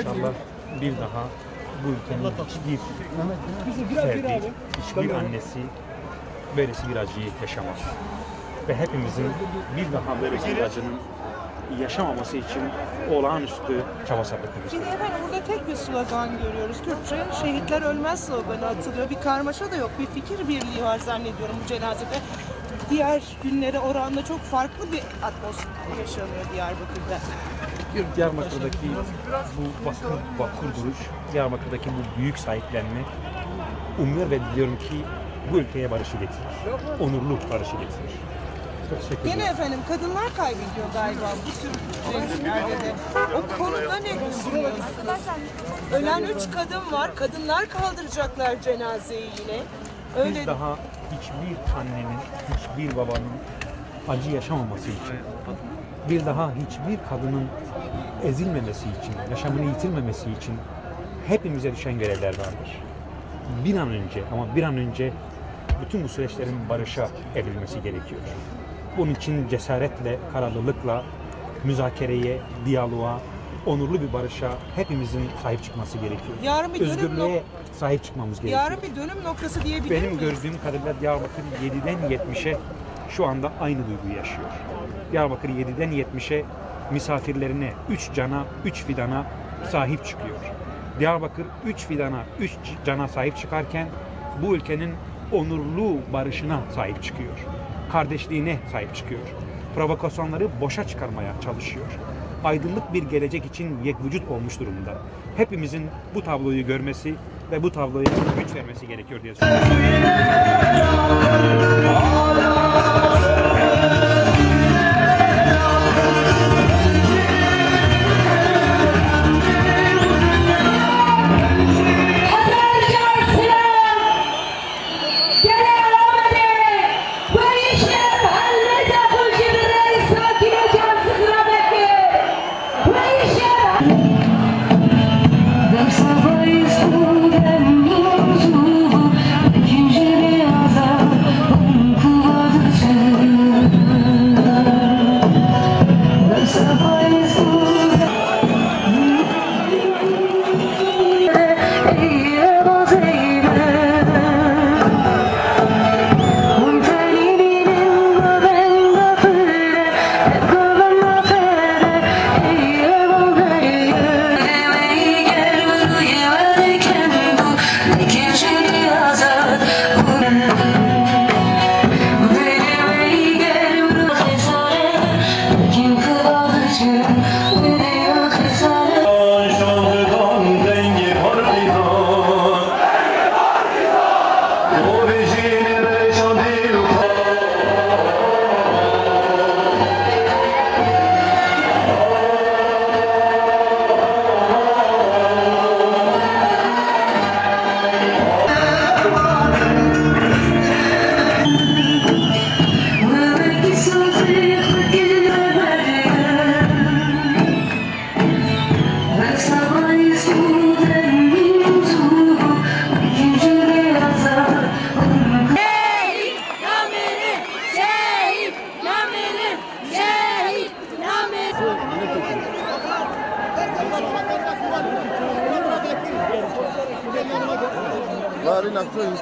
İnşallah bir daha bu ülkenin hiçbir ferdi, hiçbir annesi böylesi bir acıyı yaşamaz. Ve hepimizin bir daha böylesi bir acının yaşamaması için olağanüstü çaba sarf etmemiz Şimdi gerekiyor. efendim burada tek bir slogan görüyoruz. Türkçe şehitler ölmez sloganı atılıyor. Bir karmaşa da yok. Bir fikir birliği var zannediyorum bu cenazede. Diğer günlere oranla çok farklı bir atmosfer yaşanıyor Diyarbakır'da. Diyarbakır'daki bu vakur duruş, Diyarbakır'daki bu büyük sahiplenme umuyor ve diliyorum ki bu ülkeye barışı getirir. Onurlu barışı getirir. Çok teşekkür ederim. Gene efendim kadınlar kaybediyor galiba bu tür rejimlerde de. O konuda ne düşünüyorsunuz? Ölen 3 kadın var. Kadınlar kaldıracaklar cenazeyi yine. Öyle Biz daha hiçbir annenin, hiçbir babanın acı yaşamaması için, bir daha hiçbir kadının ezilmemesi için, yaşamını yitirmemesi için hepimize düşen görevler vardır. Bir an önce ama bir an önce bütün bu süreçlerin barışa evrilmesi gerekiyor. Bunun için cesaretle, kararlılıkla, müzakereye, diyaloğa, onurlu bir barışa hepimizin sahip çıkması gerekiyor. Yarın bir dönüm Özgürlüğe sahip çıkmamız gerekiyor. yarın bir dönüm noktası diyebilir Benim miyiz? gördüğüm kadarıyla Diyarbakır 7'den 70'e şu anda aynı duyguyu yaşıyor. Diyarbakır 7'den 70'e misafirlerine, 3 cana, 3 fidana sahip çıkıyor. Diyarbakır 3 fidana, 3 cana sahip çıkarken bu ülkenin onurlu barışına sahip çıkıyor. Kardeşliğine sahip çıkıyor. Provokasyonları boşa çıkarmaya çalışıyor. Aydınlık bir gelecek için yekvücut olmuş durumda. Hepimizin bu tabloyu görmesi ve bu tabloya güç vermesi gerekiyor diye düşünüyorum. Var in aksiyon.